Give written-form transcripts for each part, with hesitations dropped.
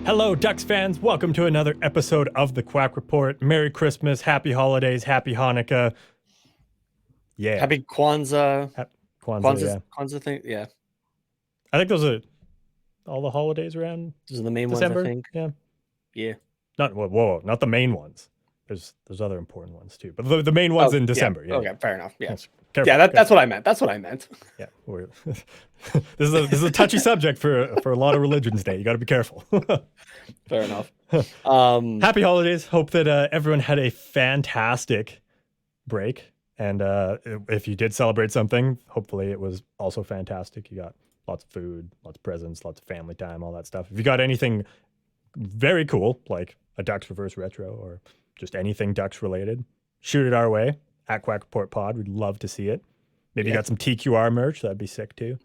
Hello, Ducks fans. Welcome to another episode of the Quack Report. Merry Christmas, Happy Holidays, Happy Hanukkah. Yeah. Happy Kwanzaa. Kwanzaa, Kwanzaa thing. Yeah. I think those are all the holidays around Those are the main December. ones, I think. Yeah. Yeah. Not the main ones. There's other important ones too, but the main ones in December. Yeah. Okay, fair enough. Yeah. Careful, That's what I meant. That's what I meant. Yeah. This is a touchy subject for a lot of religions day. You got to be careful. Fair enough. Happy holidays. Hope that everyone had a fantastic break. And if you did celebrate something, hopefully it was also fantastic. You got lots of food, lots of presents, lots of family time, all that stuff. If you got anything very cool, like a Ducks Reverse Retro or just anything Ducks related, shoot it our way at Quack Report Pod. We'd love to see it. Maybe you got some TQR merch. That'd be sick too.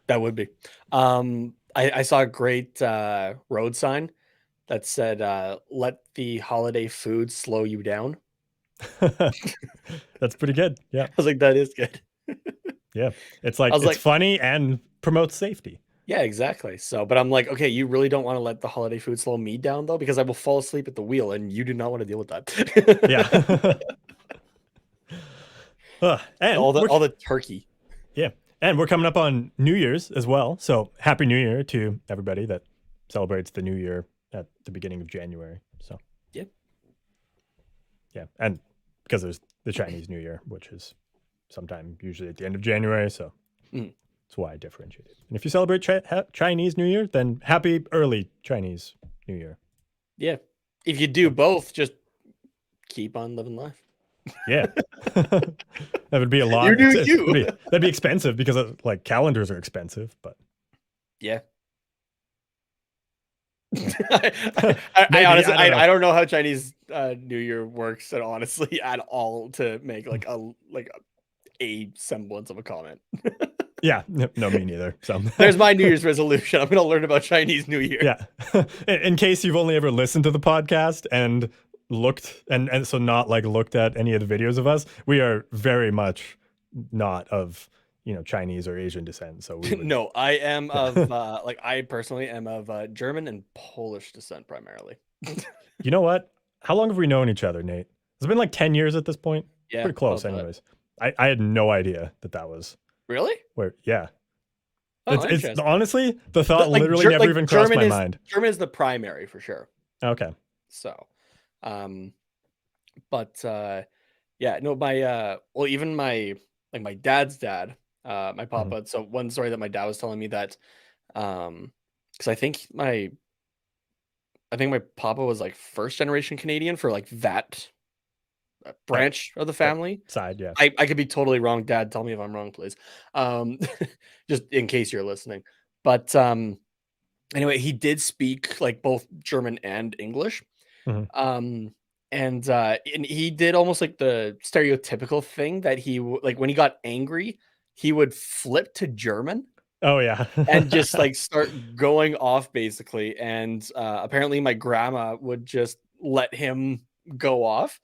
That would be. I saw a great road sign that said, let the holiday food slow you down. That's pretty good. Yeah. I was like, that is good. Yeah. It's funny and promotes safety. Yeah, exactly. So, but I'm like, okay, you really don't want to let the holiday food slow me down though, because I will fall asleep at the wheel and you do not want to deal with that. Yeah. And all the turkey. Yeah. And we're coming up on New Year's as well. So Happy New Year to everybody that celebrates the New Year at the beginning of January. So yeah. Yeah. And because there's the Chinese New Year, which is sometime usually at the end of January. So that's why I differentiate it. And if you celebrate Chinese New Year, then happy early Chinese New Year. Yeah. If you do both, just keep on living life. Yeah. That would be a lot. That'd be expensive because like calendars are expensive, but yeah. I honestly I don't know how Chinese New Year works and honestly at all to make like a semblance of a comment. Yeah, no, me neither. So there's my New Year's resolution. I'm going to learn about Chinese New Year. Yeah. In case you've only ever listened to the podcast and looked and so not like looked at any of the videos of us, we are very much not of Chinese or Asian descent. So no, I am of I personally am of German and Polish descent primarily. You know what? How long have we known each other, Nate? It's been like 10 years at this point. Yeah, pretty close. Anyways, I had no idea that was really where. Yeah. Oh, it's honestly the thought literally never even crossed my mind. German is the primary for sure. Okay. So, but yeah, no, my well, even my dad's dad, my papa. So one story that my dad was telling me that, because I think my papa was like first generation Canadian for like that branch of the family side. Yeah, I could be totally wrong. Dad, tell me if I'm wrong, please. Just in case you're listening. But anyway, he did speak like both German and English. And he did almost like the stereotypical thing that he like when he got angry, he would flip to German. Oh yeah. And just like start going off basically. And apparently my grandma would just let him go off.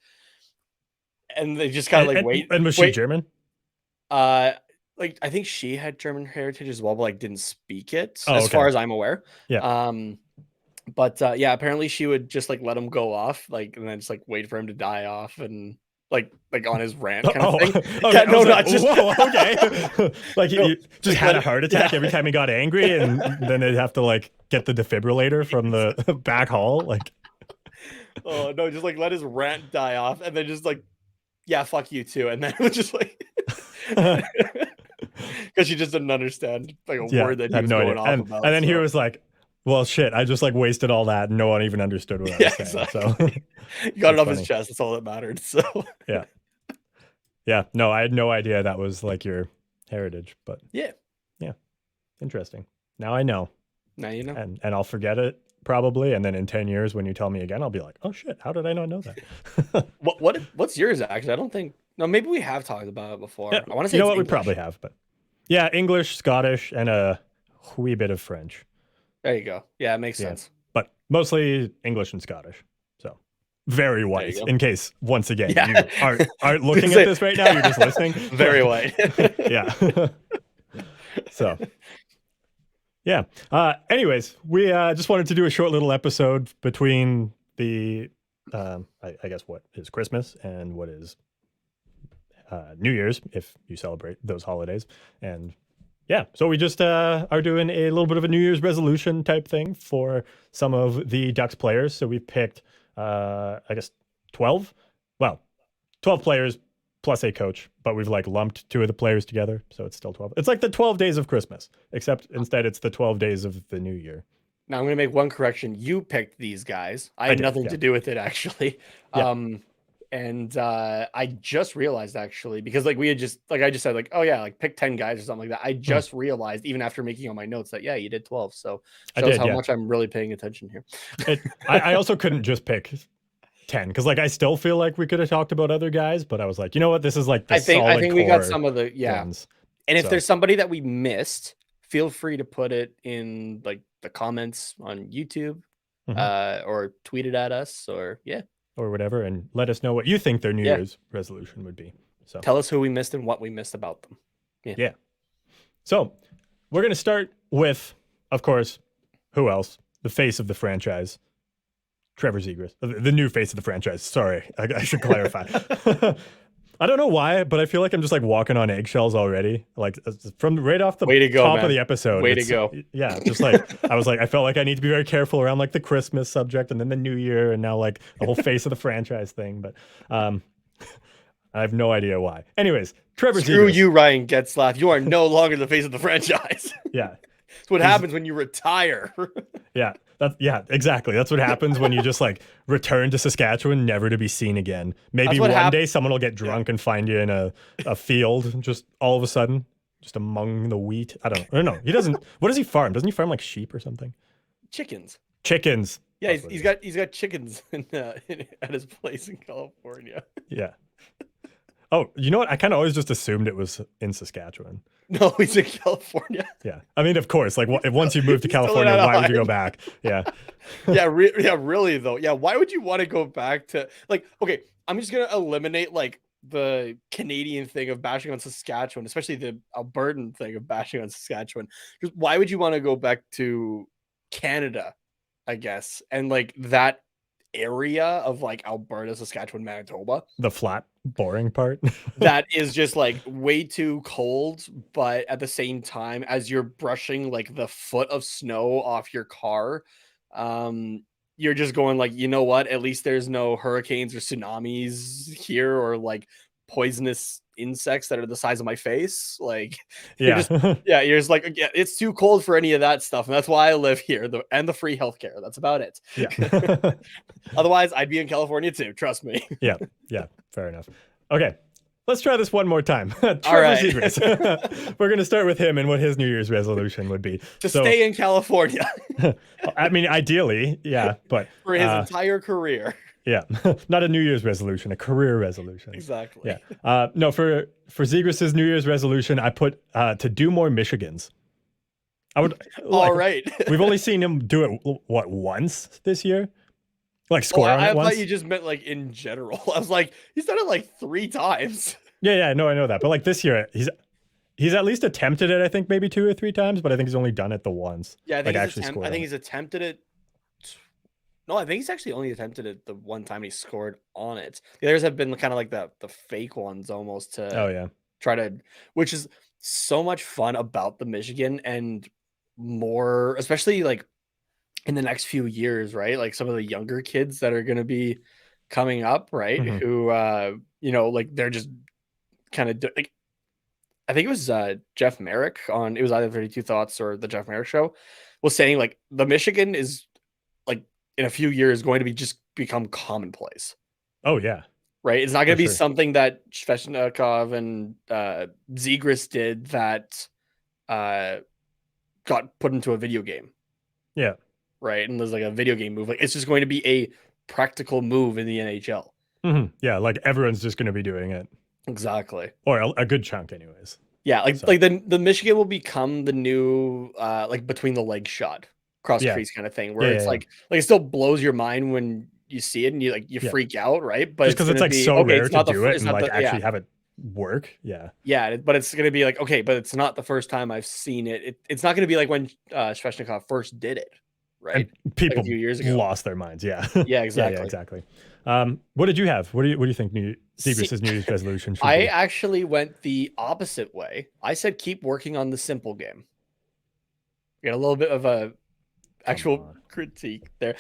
And they just kind of like wait. And was she German? Like I think she had German heritage as well, but like didn't speak it as far as I'm aware. Yeah. But yeah, apparently she would just like let him go off, like, and then just like wait for him to die off, and like on his rant kind of thing. Okay. Yeah, no, not just okay. Like he just had a heart attack every time he got angry, and then they'd have to like get the defibrillator from the back hall. Like, oh no, just like let his rant die off, and then just like, yeah, fuck you too, and then it was just like. Because she just didn't understand like a word that he was going off about. And then he was like, well, shit, I just like wasted all that and no one even understood what I was saying. Exactly. So he got it off his chest. That's all that mattered. So yeah. Yeah. No, I had no idea that was like your heritage, but yeah. Interesting. Now I know. Now you know. And I'll forget it probably. And then in 10 years, when you tell me again, I'll be like, oh shit, how did I not know that? What's yours actually? I don't think. No, maybe we have talked about it before. Yeah, I want to say we probably have, but yeah, English, Scottish, and a wee bit of French. There you go. Yeah, it makes sense. But mostly English and Scottish. So very white. In case once again you aren't looking at this right now, you're just listening. Very white. Yeah. So Yeah. Anyways, we just wanted to do a short little episode between the, I guess, what is Christmas and what is New Year's, if you celebrate those holidays. And yeah, so we just are doing a little bit of a New Year's resolution type thing for some of the Ducks players. So we picked, I guess, 12. Well, 12 players plus a coach, but we've like lumped two of the players together, so it's still 12. It's like the 12 days of Christmas, except instead it's the 12 days of the new year. Now I'm going to make one correction. You picked these guys. I had nothing to do with it, actually. Yeah. I just realized, actually, because like we had just, like I just said, like, oh yeah, like pick 10 guys or something like that. I just realized, even after making all my notes, that yeah, you did 12. So shows how much I'm really paying attention here. I also couldn't just pick 10 because like I still feel like we could have talked about other guys, but I was like, you know what, this is like the I think we got some of the ones. And if there's somebody that we missed, feel free to put it in like the comments on YouTube, or tweet it at us, or or whatever, and let us know what you think their New Year's resolution would be. So tell us who we missed and what we missed about them. Yeah. So we're gonna start with, of course, who else? The face of the franchise, Trevor Zegras, the new face of the franchise. Sorry, I should clarify. I don't know why, but I feel like I'm just like walking on eggshells already. Like from right off the top of the episode. Way to go. Yeah, just like I felt like I need to be very careful around like the Christmas subject and then the New Year and now like the whole face of the franchise thing. But I have no idea why. Anyways, Trevor Zegras. Screw you, Ryan Getzlaff. You are no longer the face of the franchise. Yeah. It's what happens when you retire. Yeah, exactly. That's what happens when you just like return to Saskatchewan, never to be seen again. Maybe one day someone will get drunk and find you in a field, just all of a sudden, just among the wheat. I don't know. He doesn't. What does he farm? Doesn't he farm like sheep or something? Chickens. Yeah, he's got chickens at his place in California. Yeah. Oh, you know what? I kind of always just assumed it was in Saskatchewan. No, he's in California. Yeah. I mean, of course, like once you move to California, why would you go back? Yeah. Really though. Yeah. Why would you want to go back to like, okay, I'm just going to eliminate like the Canadian thing of bashing on Saskatchewan, especially the Albertan thing of bashing on Saskatchewan. Just why would you want to go back to Canada, I guess? And like that area of like Alberta, Saskatchewan, Manitoba, the flat, boring part that is just like way too cold, but at the same time, as you're brushing like the foot of snow off your car, you're just going like, you know what, at least there's no hurricanes or tsunamis here, or like poisonous insects that are the size of my face. Like you're just like, yeah, it's too cold for any of that stuff, and that's why I live here, and the free healthcare. That's about it. Yeah. Otherwise I'd be in California too, trust me. Yeah, fair enough. Okay, let's try this one more time. Trevor Zegras. We're going to start with him and what his New Year's resolution would be. To stay in California. I mean, ideally, yeah, but for his entire career. Yeah, not a New Year's resolution, a career resolution. Exactly. Yeah. No, for Zegras' New Year's resolution, I put to do more Michigans. I would. All right. We've only seen him do it once this year. Like score on it once. I thought you just meant like in general. I was like, he's done it like 3 times. Yeah, no, I know that. But like this year, he's at least attempted it, I think maybe 2 or 3 times, but I think he's only done it the once. Yeah, I think he's attempted it. No, I think he's actually only attempted it the one time he scored on it. The others have been kind of like the fake ones almost to try to, which is so much fun about the Michigan, and more, especially like in the next few years, right? Like some of the younger kids that are going to be coming up, right? Who, like they're just kind of like, I think it was Jeff Merrick it was either 32 Thoughts or the Jeff Merrick show, was saying like the Michigan is like in a few years going to just become commonplace. Oh yeah. Right. It's not going to be something that Svechnikov and Zegras did that got put into a video game. Yeah. Right. And there's like a video game move. Like it's just going to be a practical move in the NHL. Yeah. Like everyone's just going to be doing it. Exactly. Or a good chunk anyways. Yeah. Like the Michigan will become the new like between the legs shot cross crease kind of thing, where it's like it still blows your mind when you see it and you freak out, right? But just because it's like so rare to do it and like actually have it work. Yeah. Yeah, but it's going to be like, okay, but it's not the first time I've seen it. It's not going to be like when Sveshnikov first did it, And right? Like a people few years ago. lost their minds. Yeah. Yeah, Yeah, yeah, exactly. exactly. What did you have? What do you think See, Zegras' New Year's resolution should I be? actually went the opposite way. I said keep working on the simple game. Get a little bit of a Come actual on. critique there.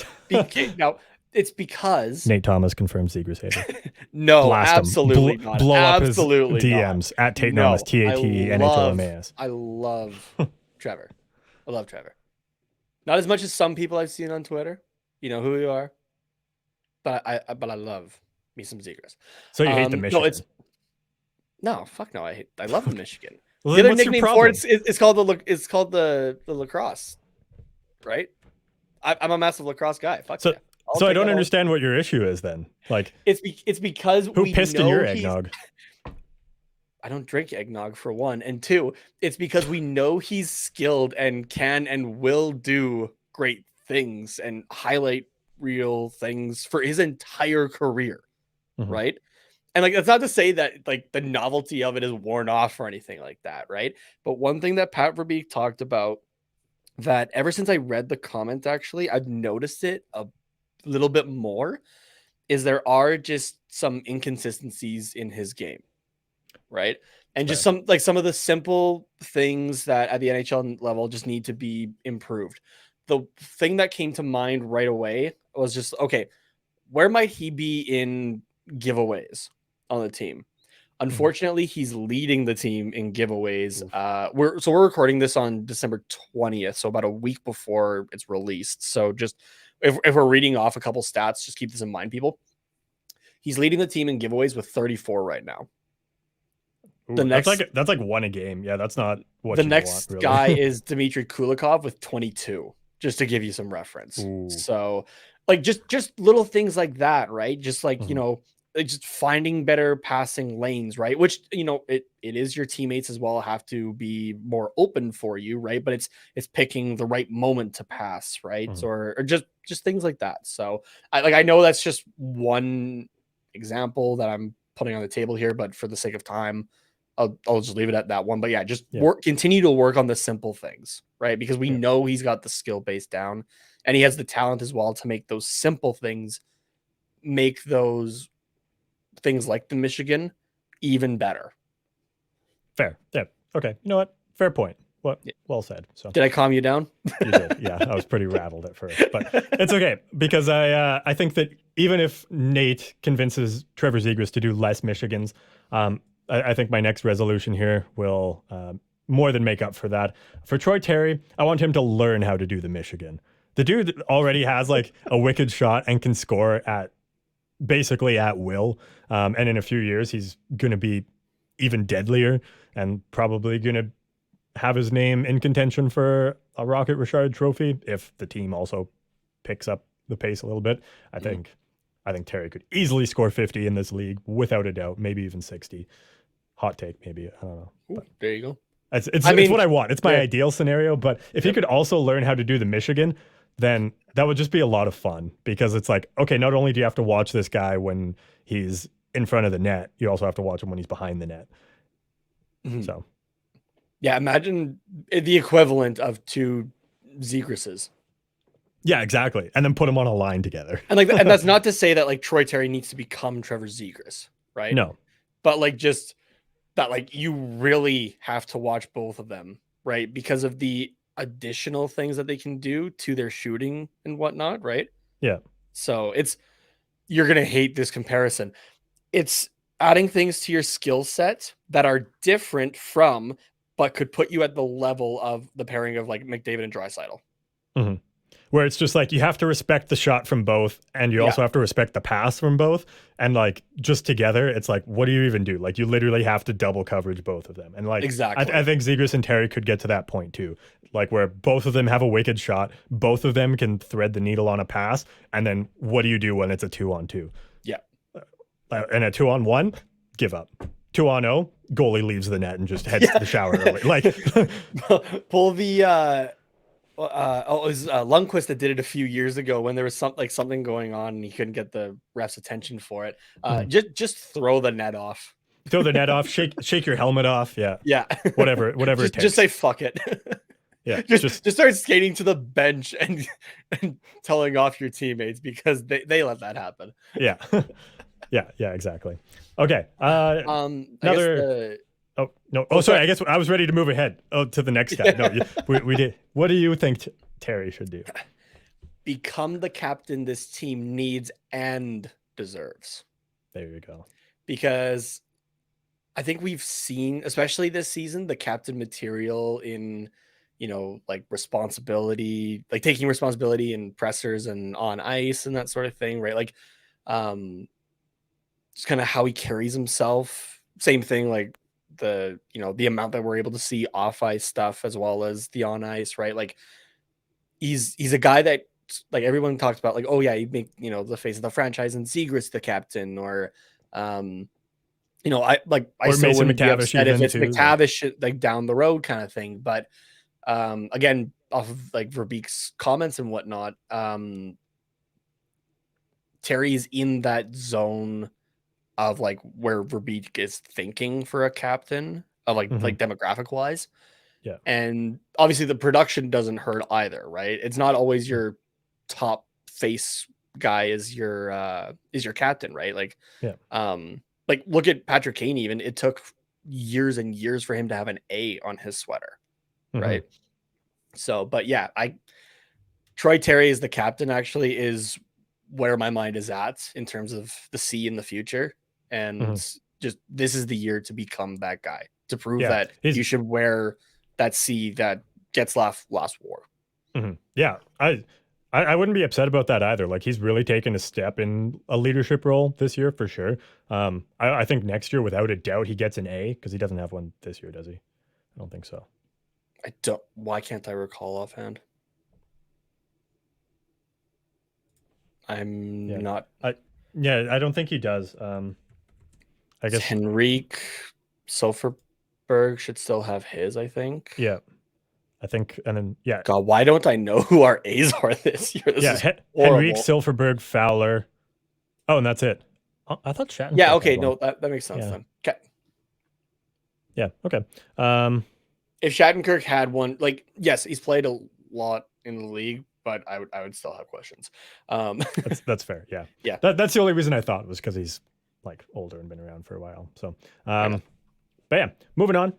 Now, it's because Nate Thomas confirms Zegras hater. no, Blast him. absolutely not. Blow up his Absolutely not. DMs at Tate Nomas, No, TATENHOMAS. I love Trevor. I love Trevor. Not as much as some people I've seen on Twitter. You know who you are. But I love me some Zegras. So you hate the Michigan? No, fuck no. I love the Michigan. Well, The then other what's your nickname for problem? it's called the lacrosse, right? I'm a massive lacrosse guy. Fuck So, yeah. I'll so I take don't that all. understand what your issue is then. Like, It's because who we pissed in know your he's. eggnog? I don't drink eggnog for one, and two, it's because we know he's skilled and can and will do great things and highlight real things for his entire career, Mhm. right? And like that's not to say that like the novelty of it is worn off or anything like that, right? But one thing that Pat Verbeek talked about that ever since I read the comment, actually, I've noticed it a little bit more is there are just some inconsistencies in his game, right? And just Fair. some of the simple things that at the NHL level just need to be improved. The thing that came to mind right away was just okay, where might he be in giveaways on the team? Mhm. Unfortunately, he's leading the team in giveaways. Oof. We're recording this on December 20th, so about a week before it's released. So just if we're reading off a couple stats, just keep this in mind, people. He's leading the team in giveaways with 34 right now. The Ooh, next that's like one a game. Yeah, that's not the what you want, next really. guy is Dmitry Kulikov with 22, just to give you some reference. Ooh. So like just little things like that, right? Just like, Mhm. like just finding better passing lanes, right? Which, it is your teammates as well have to be more open for you, right? But it's picking the right moment to pass, right? Mhm. Or just things like that. So I know that's just one example that I'm putting on the table here, but for the sake of time, I'll just leave it at that one. But yeah, just Yeah. continue to work on the simple things, right? Because we Yeah. know he's got the skill base down and he has the talent as well to make those simple things make those things like the Michigan even better. Fair. Yeah. Okay. You know what? Fair point. What? Yeah. Well said. So Did I calm you down? you did. Yeah, I was pretty rattled at first, but it's okay because I think that even if Nate convinces Trevor Zegras to do less Michigans, I think my next resolution here will more than make up for that. For Troy Terry, I want him to learn how to do the Michigan. The dude already has like a wicked shot and can score at basically at will. And in a few years, he's going to be even deadlier and probably going to have his name in contention for a Rocket Richard trophy if the team also picks up the pace a little bit. I think Terry could easily score 50 in this league without a doubt, maybe even 60. Hot take, maybe. I don't know. Ooh, there you go. It's what I want. It's my yeah. ideal scenario. But if he could also learn how to do the Michigan, then that would just be a lot of fun because it's like, okay, not only do you have to watch this guy when he's in front of the net, you also have to watch him when he's behind the net. Mhm. So Yeah, imagine the equivalent of two Zegrases. yeah, exactly. And then put them on a line together. And and that's not to say that like Troy Terry needs to become Trevor Zegras, right? No. But like just that like you really have to watch both of them, right? Because of the additional things that they can do to their shooting and whatnot, right? Yeah. So you're gonna hate this comparison. It's adding things to your skill set that are different from, but could put you at the level of the pairing of like McDavid and Draisaitl. Mm-hmm. Where it's just like you have to respect the shot from both, and you Yeah, also have to respect the pass from both. And like just together, it's like, what do you even do? Like you literally have to double coverage both of them. And like exactly. I think Zegras and Terry could get to that point too. Like where both of them have a wicked shot, both of them can thread the needle on a pass, and then what do you do when it's a 2-on-2? Yeah. And a 2-on-1, give up. 2-on-0, goalie leaves the net and just heads to the shower early. Like pull the it was Lundqvist that did it a few years ago when there was something going on and he couldn't get the ref's attention for it. Just throw the net off. throw the net off, shake your helmet off. Yeah. Yeah. Whatever it takes. Just say fuck it. Yeah. Just start skating to the bench and telling off your teammates because they let that happen. Yeah. Yeah, exactly. Okay. I guess Another. Oh no! Oh, sorry. I guess I was ready to move ahead. Oh, to the next guy. No, we did. What do you think Terry should do? Become the captain this team needs and deserves. There you go. Because I think we've seen, especially this season, the captain material in, like responsibility, like taking responsibility in pressers and on ice and that sort of thing, right? Like, just kind of how he carries himself. Same thing, like the amount that we're able to see off ice stuff as well as the on ice, right? Like he's a guy that like everyone talks about, like, oh yeah, you make the face of the franchise and Zegras the captain, or I or still Mason wouldn't be McTavish upset if even it's too, McTavish like down the road kind of thing. But again, off of like Verbeek's comments and whatnot, Terry's in that zone of like where Verbeek is thinking for a captain of like demographic wise. Yeah. And obviously the production doesn't hurt either, right? It's not always your top face guy is your captain, right? Like, like look at Patrick Kane. Even it took years and years for him to have an A on his sweater, right? So, but yeah, Troy Terry as the captain actually is where my mind is at in terms of the C in the future, and just this is the year to become that guy, to prove that you should wear that C that gets last war. Yeah, I wouldn't be upset about that either. Like he's really taken a step in a leadership role this year for sure. I think next year, without a doubt, he gets an A because he doesn't have one this year, does he? I don't think so. Why can't I recall offhand? I'm not. I don't think he does. I guess Henrique Silverberg should still have his, I think. Yeah. I think, and then God, why don't I know who our A's are this year? This is Henrique, Silverberg, Fowler. Oh, and that's it. I thought Shattenkirk. Yeah, okay, no, that makes sense then. Okay. Yeah, okay. If Shattenkirk had one, like, yes, he's played a lot in the league, but I would still have questions. That's fair. Yeah. Yeah. That's the only reason I thought was because he's like older and been around for a while. So, but yeah, moving on.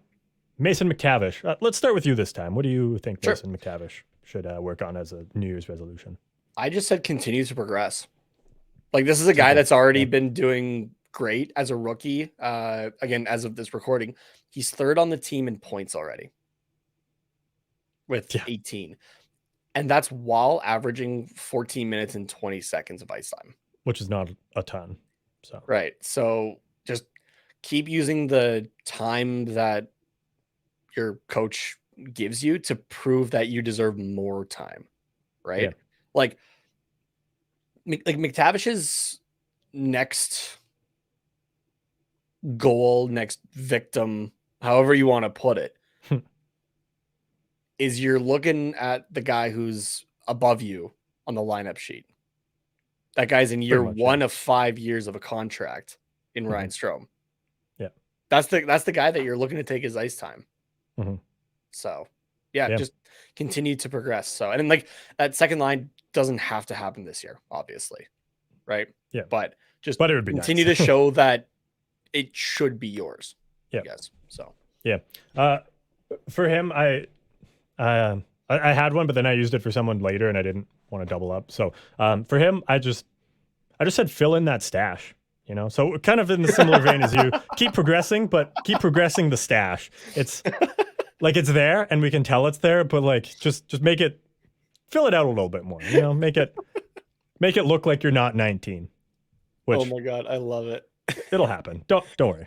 Mason McTavish. Let's start with you this time. What do you think Mason McTavish should work on as a New Year's resolution? I just said continue to progress. Like, this is a guy that's already been doing great as a rookie. Again, as of this recording, he's third on the team in points already with 18. And that's while averaging 14 minutes and 20 seconds of ice time. Which is not a ton. So right. So just keep using the time that your coach gives you to prove that you deserve more time. Right. Yeah. Like McTavish's next goal, next victim, however you want to put it, is you're looking at the guy who's above you on the lineup sheet. That guy's in year one of 5 years of a contract in Ryan Strome. Yeah. That's the guy that you're looking to take his ice time. So just continue to progress. So, and then like that second line doesn't have to happen this year, obviously. Right. Yeah. But it would be continue nice. to show that it should be yours. Yeah. Yes. So, yeah. For him, I had one, but then I used it for someone later and I didn't want to double up. So, for him, I just said, fill in that stash, so kind of in the similar vein as you, keep progressing, but keep progressing the stash. It's like, it's there and we can tell it's there, but like, just fill it out a little bit more, make it look like you're not 19. Which, oh my God, I love it. It'll happen. Don't worry.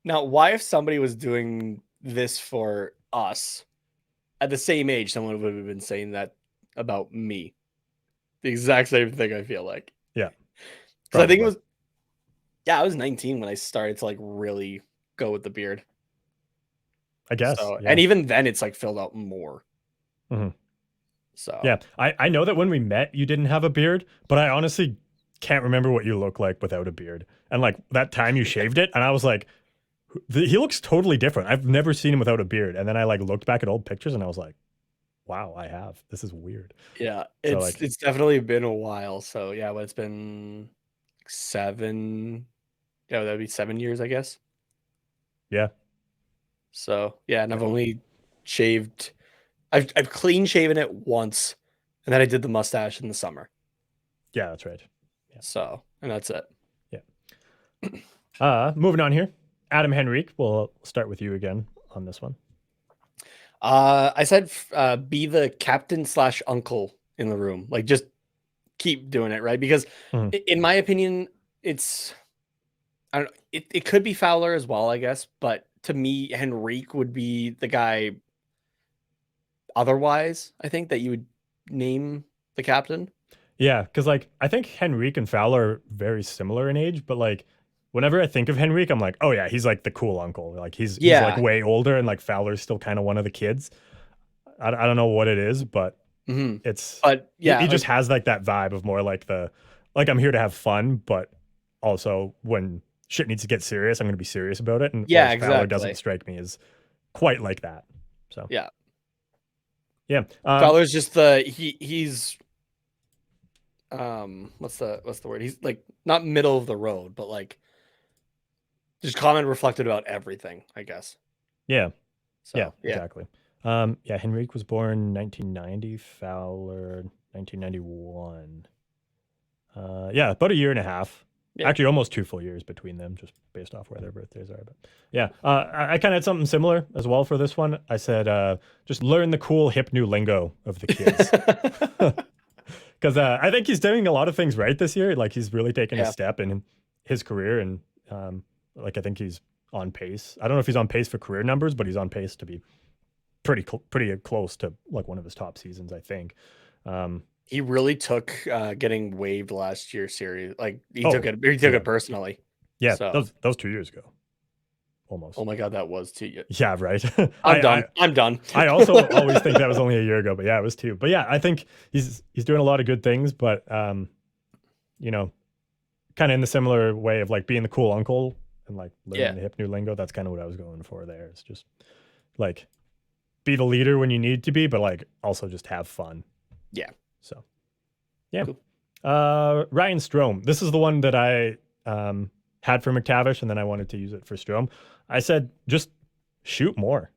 Now, why if somebody was doing this for us at the same age, someone would have been saying that about me? The exact same thing, I feel like. Yeah. Because I think it was, I was 19 when I started to like really go with the beard. I guess. So, and even then it's like filled out more. Mm-hmm. So yeah, I know that when we met, you didn't have a beard, but I honestly can't remember what you look like without a beard. And like that time you shaved it, and I was like, he looks totally different. I've never seen him without a beard. And then I like looked back at old pictures and I was like, wow, I have. This is weird. Yeah, So like, it's definitely been a while. So yeah, but it's been 7. Yeah, that'd be 7 years, I guess. yeah, So yeah, and I've only shaved. I've clean shaven it once, and then I did the mustache in the summer. yeah, that's right. Yeah, So and that's it. yeah. Moving on here, Adam Henrique. We'll start with you again on this one. I said be the captain slash uncle in the room. Like just keep doing it, right? Because in my opinion, it's I don't know, it could be Fowler as well, I guess, but to me, Henrique would be the guy otherwise, I think, that you would name the captain. Yeah, because like I think Henrique and Fowler are very similar in age, but like whenever I think of Henrique, I'm like, oh yeah, he's like the cool uncle. Like he's like Yeah. way older, and like Fowler's still kind of one of the kids. I don't know what it is, but it's But yeah, he just has like that vibe of more like the like I'm here to have fun, but also when shit needs to get serious, I'm going to be serious about it. And yeah, whereas Fowler exactly. doesn't strike me as quite like that. So Yeah. yeah, Fowler's just he's what's the word? He's like not middle of the road, but like just comment reflected about everything, I guess. yeah, So yeah. exactly. Yeah, Henrique was born 1990, Fowler 1991. Yeah, about a year and a half. Yeah. Actually, almost 2 full years between them, just based off where their birthdays are. But yeah, I kind of had something similar as well for this one. I said, just learn the cool hip new lingo of the kids. Because I think he's doing a lot of things right this year. Like he's really taken a step in his career, and like I think he's on pace. I don't know if he's on pace for career numbers, but he's on pace to be pretty close to like one of his top seasons, I think. He really took getting waived last year serious. Like he took it personally. Yeah, so. those 2 years ago. Almost. Oh my god, that was 2 years. Yeah, right. I'm done. I'm done. I also always think that was only a year ago, but yeah, it was 2. But yeah, I think he's doing a lot of good things, but you know, kind of in the similar way of like being the cool uncle and like learning the hip new lingo. That's kind of what I was going for there. It's just like be the leader when you need to be, but like also just have fun. Yeah. So yeah. Cool. Ryan Strome. This is the one that I had for McTavish, and then I wanted to use it for Strome. I said, just shoot more.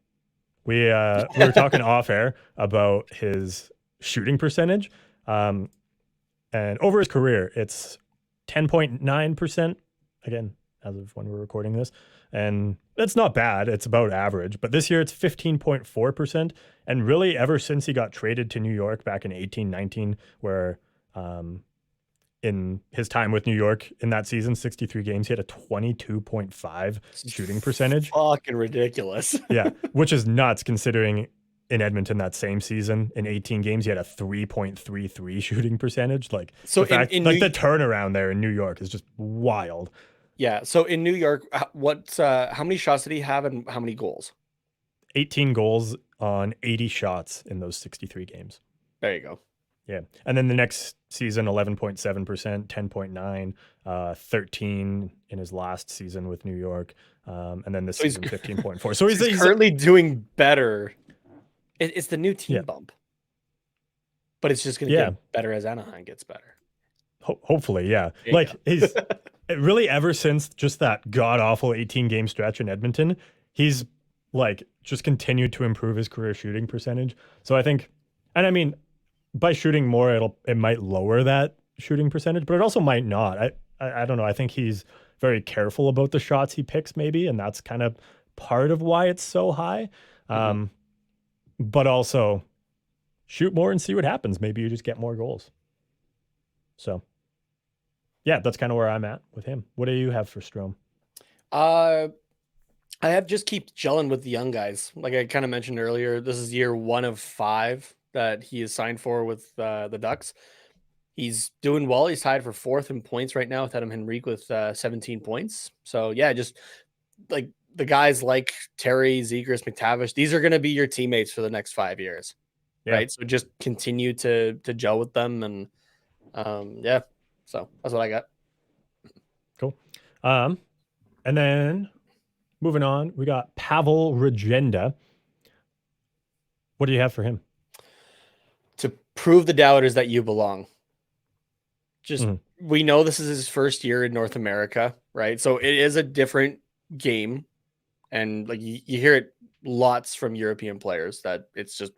We were talking off air about his shooting percentage. And over his career, it's 10.9%. Again, as of when we're recording this. And that's not bad. It's about average. But this year it's 15.4%. And really, ever since he got traded to New York back in 18-19, where in his time with New York in that season, 63 games, he had a 22.5 shooting percentage. Fucking ridiculous. Yeah, which is nuts considering in Edmonton that same season in 18 games he had a 3.33 shooting percentage. Like so the fact, like the turnaround there in New York is just wild. Yeah. So in New York, how many shots did he have and how many goals? 18 goals on 80 shots in those 63 games. There you go. Yeah. And then the next season, 11.7%, 10.9, 13 in his last season with New York. And then this season, 15.4. So he's currently doing better. It's the new team bump. But it's just going to get better as Anaheim gets better. Hopefully, yeah. Like he's really ever since just that god-awful 18-game stretch in Edmonton, he's like just continued to improve his career shooting percentage. So I think, and I mean, by shooting more, it might lower that shooting percentage, but it also might not. I don't know. I think he's very careful about the shots he picks, maybe, and that's kind of part of why it's so high. But also, shoot more and see what happens. Maybe you just get more goals. So, yeah, that's kind of where I'm at with him. What do you have for Strome? I have just keep gelling with the young guys. Like I kind of mentioned earlier, this is year 1 of 5 that he is signed for with the Ducks. He's doing well. He's tied for 4th in points right now with Adam Henrique with 17 points. So yeah, just like the guys like Terry, Zegras, McTavish, these are going to be your teammates for the next 5 years. Yeah. Right. So just continue to gel with them. And yeah, So that's what I got. Cool. And then moving on, we got Pavel Regenda. What do you have for him? To prove the doubters that you belong. Just Mhm. we know this is his first year in North America, right? So it is a different game, and like you hear it lots from European players that it's just,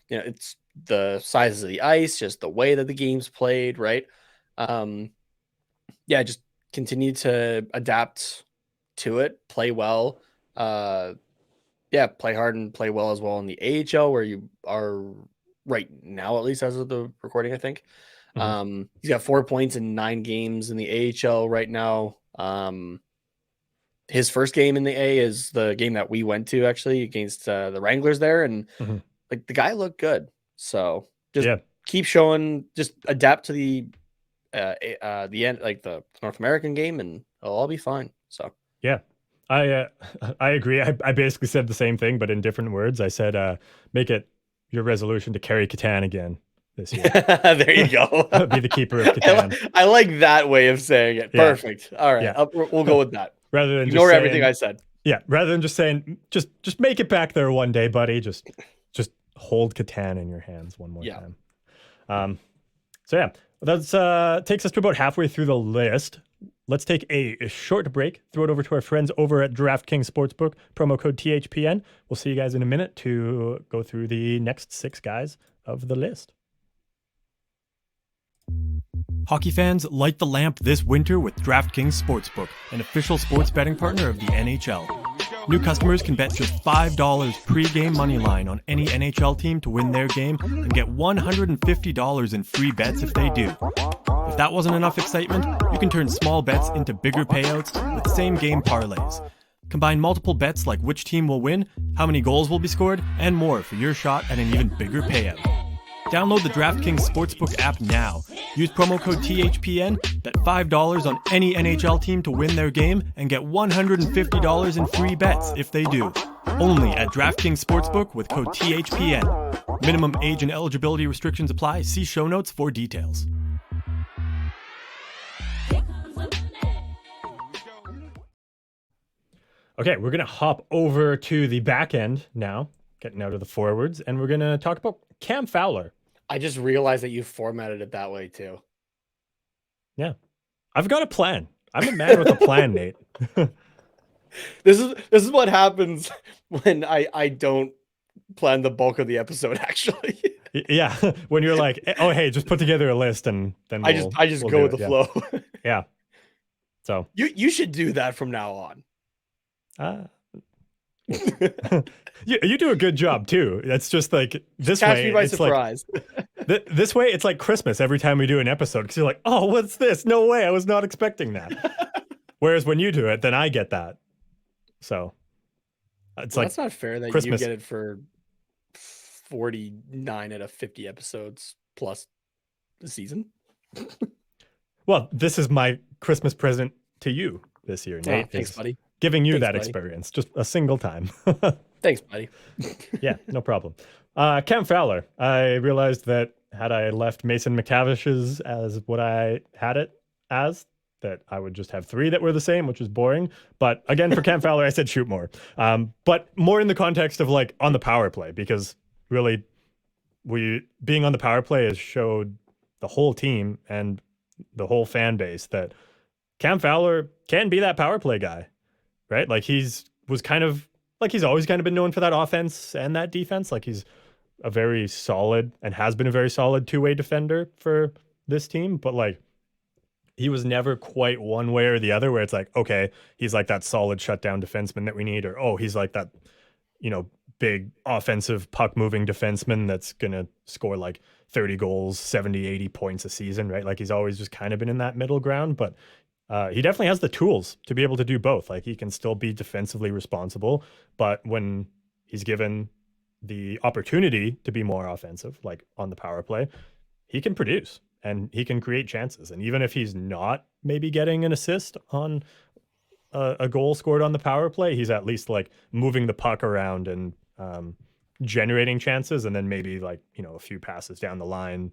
it's the size of the ice, just the way that the game's played, right? Um, yeah, just continue to adapt to it, play well. Yeah, play hard and play well as well in the AHL where you are right now, at least as of the recording, I think. Mhm. He's got 4 points in 9 games in the AHL right now. His first game in the A is the game that we went to actually against the Wranglers there, and Mhm. like the guy looked good. So just Yeah. keep showing, just adapt to the end, like the North American game, and it'll all be fine. So Yeah. I agree. I basically said the same thing, but in different words. I said, make it your resolution to carry Catan again this year. there you go. Be the keeper of Catan. I like that way of saying it. Yeah. Perfect. All right, Yeah. we'll go with that. Rather than just Ignore everything saying, I said. yeah, rather than just saying, just make it back there one day, buddy. Just hold Catan in your hands one more Yeah. time. So yeah, that's takes us to about halfway through the list. Let's take a short break, throw it over to our friends over at DraftKings Sportsbook, promo code THPN. We'll see you guys in a minute to go through the next 6 guys of the list. Hockey fans, light the lamp this winter with DraftKings Sportsbook, an official sports betting partner of the NHL. New customers can bet just $5 pre-game money line on any NHL team to win their game and get $150 in free bets if they do. If that wasn't enough excitement, you can turn small bets into bigger payouts with same-game parlays. Combine multiple bets like which team will win, how many goals will be scored, and more for your shot at an even bigger payout. Download the DraftKings Sportsbook app now. Use promo code THPN, bet $5 on any NHL team to win their game, and get $150 in free bets if they do. Only at DraftKings Sportsbook with code THPN. Minimum age and eligibility restrictions apply. See show notes for details. Okay, we're going to hop over to the back end now, getting out of the forwards, and we're going to talk about Cam Fowler. I just realized that you formatted it that way too. Yeah. I've got a plan. I'm a man with a plan, Nate. This is what happens when I don't plan the bulk of the episode, actually. Yeah. When you're like, oh, hey, just put together a list and then I just go with the flow. Yeah. So you should do that from now on. You do a good job too. That's just like this Catch way. me by it's surprise. Like, this way, it's like Christmas every time we do an episode because you're like, oh, what's this? No way, I was not expecting that. Whereas when you do it, then I get that. So it's like that's not fair that Christmas. you get it for 49 out of 50 episodes plus the season. Well, this is my Christmas present to you this year, Nate. Oh, thanks, buddy. Giving you that experience just a single time. Thanks, buddy. Yeah, no problem. Cam Fowler. I realized that had I left Mason McTavish's as what I had it as, that I would just have 3 that were the same, which is boring. But again, for Cam Fowler, I said shoot more. But more in the context of like on the power play, because really being on the power play has showed the whole team and the whole fan base that Cam Fowler can be that power play guy, right? Like he's always kind of been known for that offense and that defense. Like he's a very solid and has been a very solid 2-way defender for this team, but like he was never quite one way or the other where it's like, okay, he's like that solid shutdown defenseman that we need, or oh, he's like that, big offensive puck moving defenseman that's going to score like 30 goals, 70, 80 points a season, right? Like he's always just kind of been in that middle ground, but he definitely has the tools to be able to do both. Like he can still be defensively responsible, but when he's given the opportunity to be more offensive, like on the power play, he can produce and he can create chances. And even if he's not maybe getting an assist on a goal scored on the power play, he's at least like moving the puck around and generating chances. And then maybe like, a few passes down the line,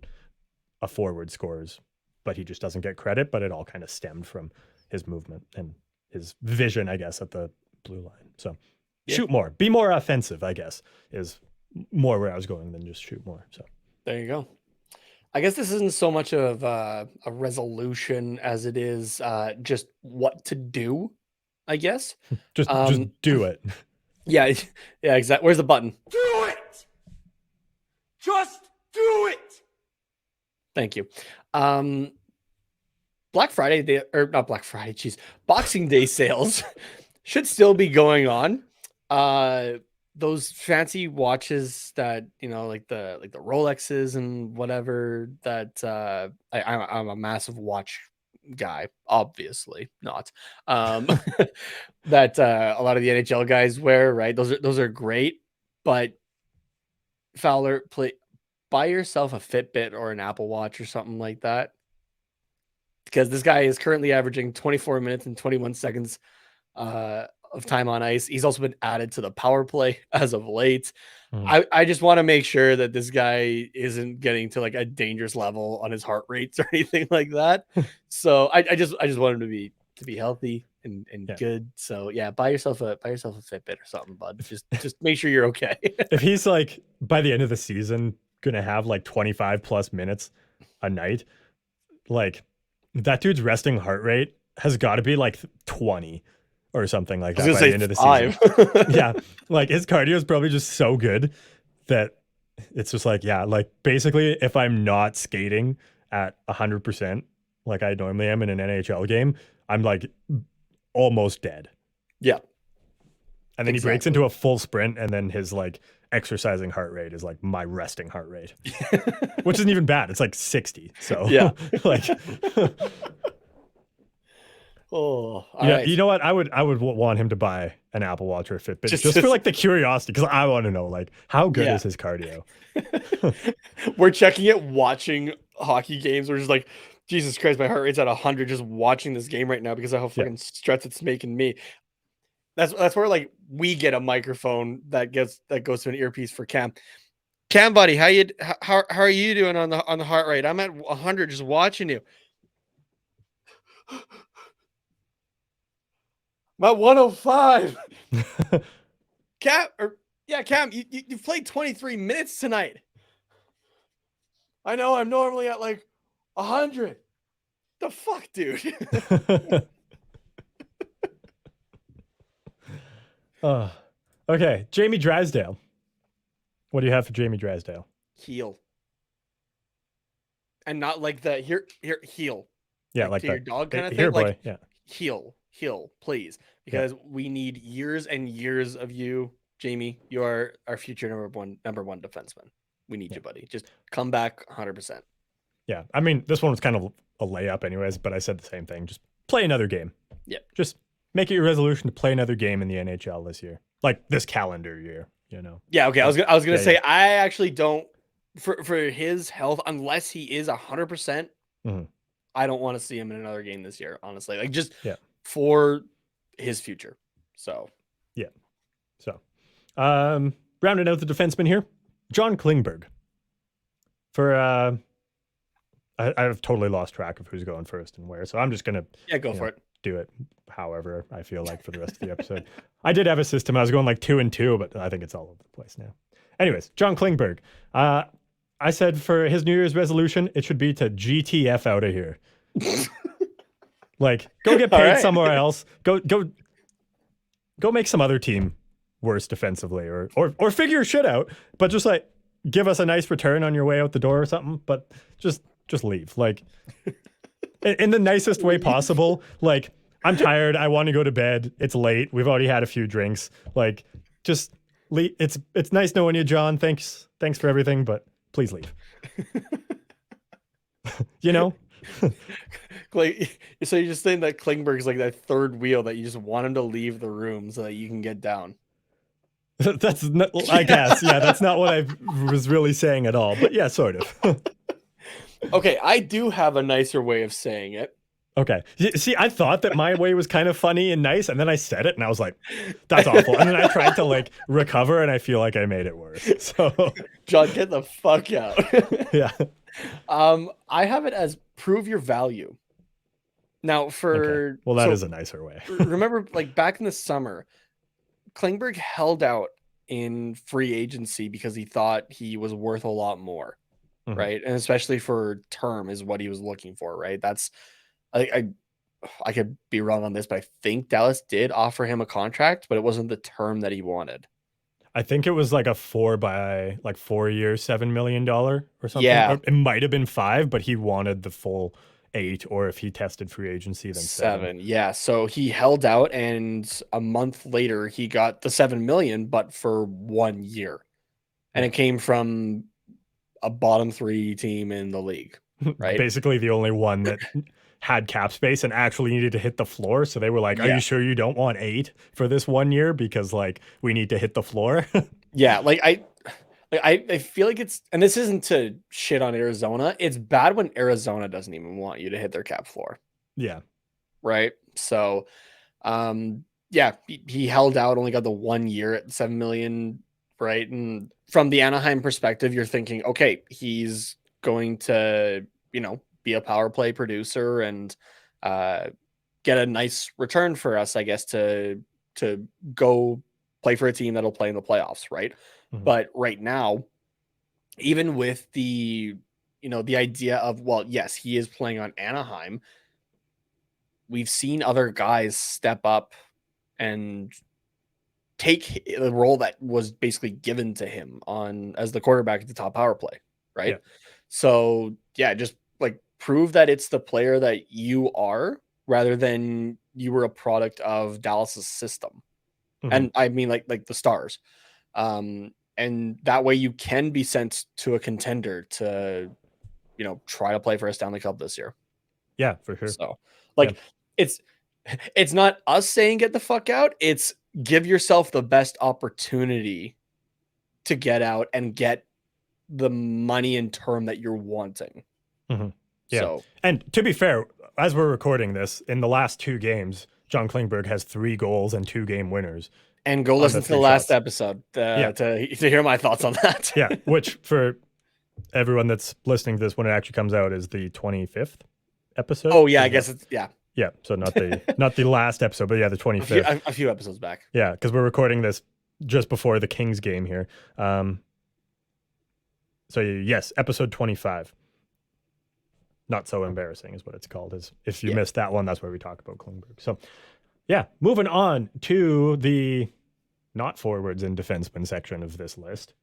a forward scores but he just doesn't get credit. But it all kind of stemmed from his movement and his vision, I guess, at the blue line. So shoot more, be more offensive, I guess, is more where I was going than just shoot more. So there you go. I guess this isn't so much of a resolution as it is just what to do, I guess. just do it. Yeah, exactly. Where's the button? Do it! Just do it! Thank you. Black Friday, or not Black Friday, geez. Boxing Day sales should still be going on. Those fancy watches that, like the Rolexes and whatever that I'm a massive watch guy, obviously not. That a lot of the NHL guys wear, right? Those are great, but Fowler, buy yourself a Fitbit or an Apple Watch or something like that, because this guy is currently averaging 24 minutes and 21 seconds of time on ice. He's also been added to the power play as of late. I just want to make sure that this guy isn't getting to like a dangerous level on his heart rates or anything like that. So I just want him to be healthy and good. So yeah, buy yourself a Fitbit or something, bud. Just make sure you're okay. If he's like by the end of the season gonna have like 25 plus minutes a night, like that dude's resting heart rate has got to be like 20 or something like that by the end of the season. Yeah, like his cardio is probably just so good that it's just like, yeah, like basically if I'm not skating at 100% like I normally am in an NHL game, I'm like almost dead. Yeah. And then he breaks into a full sprint, and then his like exercising heart rate is like my resting heart rate, which isn't even bad. It's like 60. So yeah, like, right. You know what? I would want him to buy an Apple Watch or a Fitbit just for like the curiosity, because I want to know like how good is his cardio. We're checking it, watching hockey games. We're just like, Jesus Christ, my heart rate's at 100 just watching this game right now because of how fucking stressed it's making me. That's where like we get a microphone that goes to an earpiece for Cam. Cam, buddy, how are you doing on the heart rate? I'm at 100 just watching you. I'm at 105. Cam, you played 23 minutes tonight. I know I'm normally at like 100. The fuck, dude. Okay, Jamie Drysdale. What do you have for Jamie Drysdale? Heel. And not like the here heel. Yeah, like your dog kind of thing. Here, boy. Like yeah. Heel, please. Because we need years and years of you, Jamie. You are our future number one defenseman. We need you, buddy. Just come back 100%. Yeah. I mean, this one was kind of a layup anyways, but I said the same thing. Just play another game. Yeah. Just make it your resolution to play another game in the NHL this year. Like this calendar year, you know. Yeah, okay. I was gonna say I actually don't for his health, unless he is 100%, I don't want to see him in another game this year, honestly. Like just for his future. So yeah. So rounding out the defenseman here, John Klingberg. For I've totally lost track of who's going first and where, so I'm just gonna go for it. Do it however I feel like for the rest of the episode. I did have a system. I was going like 2 and 2, but I think it's all over the place now. Anyways, John Klingberg. I said for his New Year's resolution, it should be to GTF out of here. Like, go get paid somewhere else. Go make some other team worse defensively, or figure shit out. But just like give us a nice return on your way out the door or something. But just leave. Like in the nicest way possible. Like, I'm tired. I want to go to bed. It's late. We've already had a few drinks. Like, just leave. It's nice knowing you, John. Thanks for everything, but please leave. You know? Like, so you're just saying that Klingberg's like that third wheel that you just want him to leave the room so that you can get down. That's not, I guess. Yeah, that's not what I was really saying at all. But yeah, sort of. Okay, I do have a nicer way of saying it. Okay. See, I thought that my way was kind of funny and nice, and then I said it, and I was like, that's awful. And then I tried to, like, recover, and I feel like I made it worse. So, John, get the fuck out. Yeah. I have it as prove your value. Now, Okay. Well, that is a nicer way. remember, like back in the summer, Klingberg held out in free agency because he thought he was worth a lot more, right? And especially for term is what he was looking for, right? That's I could be wrong on this, but I think Dallas did offer him a contract, but it wasn't the term that he wanted. I think it was like a 4 years, $7 million or something. Yeah. Or it might have been 5, but he wanted the full 8, or if he tested free agency, then 7. Yeah. So he held out, and a month later he got the 7 million, but for 1 year. And it came from a bottom 3 team in the league, right? Basically the only one that had cap space and actually needed to hit the floor. So they were like, are you sure you don't want 8 for this 1 year? Because like we need to hit the floor. Yeah. I feel like it's, and this isn't to shit on Arizona. It's bad when Arizona doesn't even want you to hit their cap floor. Yeah. Right. So, yeah, he held out, only got the 1 year at 7 million. Right. And from the Anaheim perspective, you're thinking, okay, he's going to, be a power play producer and get a nice return for us, I guess, to go play for a team that'll play in the playoffs. Right. But right now, even with the idea of, well, yes, he is playing on Anaheim, we've seen other guys step up and take the role that was basically given to him as the quarterback at the top power play, right? Yeah. So yeah, just like prove that it's the player that you are, rather than you were a product of Dallas's system. And I mean like the Stars. And that way you can be sent to a contender to, try to play for a Stanley Cup this year. Yeah, for sure. So it's not us saying get the fuck out. It's give yourself the best opportunity to get out and get the money and term that you're wanting. Yeah. So, and to be fair, as we're recording this, in the last 2 games, John Klingberg has 3 goals and 2 game winners. And go listen to the last episode to hear my thoughts on that. Yeah, which for everyone that's listening to this when it actually comes out is the 25th episode. Oh yeah, I guess it's Yeah, so not the last episode, but yeah, the 25th. A few episodes back. Yeah, because we're recording this just before the Kings game here. So yes, episode 25. Not so embarrassing is what it's called. Is if you missed that one, that's where we talk about Klingberg. So yeah, moving on to the not forwards and defensemen section of this list,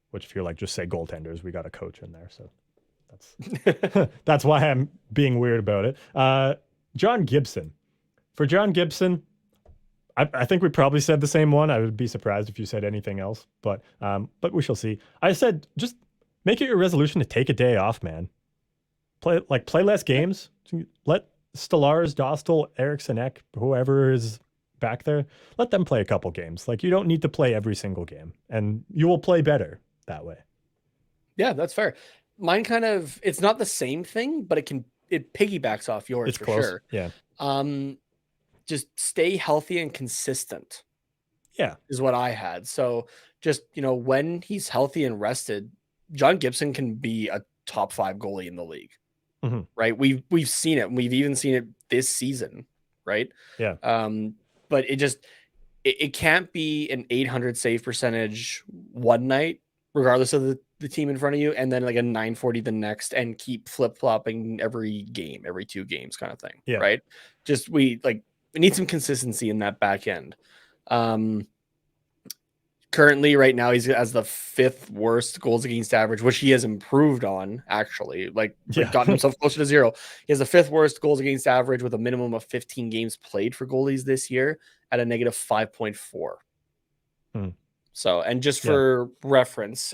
which if you're like just say goaltenders, we got a coach in there, so that's why I'm being weird about it. John Gibson. For John Gibson, I think we probably said the same one. I would be surprised if you said anything else, but we shall see. I said just make it your resolution to take a day off, man. Play less games. Let Stolarz, Dostal, Eriksson Ek, whoever is back there, let them play a couple games. Like you don't need to play every single game, and you will play better that way. Yeah, that's fair. Mine kind of, it's not the same thing, but it piggybacks off yours. It's for close. Sure. Yeah. Just stay healthy and consistent. Yeah. Is what I had. So just, when he's healthy and rested, John Gibson can be a top 5 goalie in the league. Right. We've seen it. We've even seen it this season. Right. Yeah. But it can't be an 800 save percentage one night, regardless of the team in front of you, and then like a 940 the next, and keep flip-flopping every game, every 2 games kind of thing. Yeah. Right. Just we need some consistency in that back end. Currently, right now, he's has the 5th worst goals against average, which he has improved on, actually. Gotten himself closer to 0. He has the 5th worst goals against average with a minimum of 15 games played for goalies this year at a negative 5.4. So, and just for reference,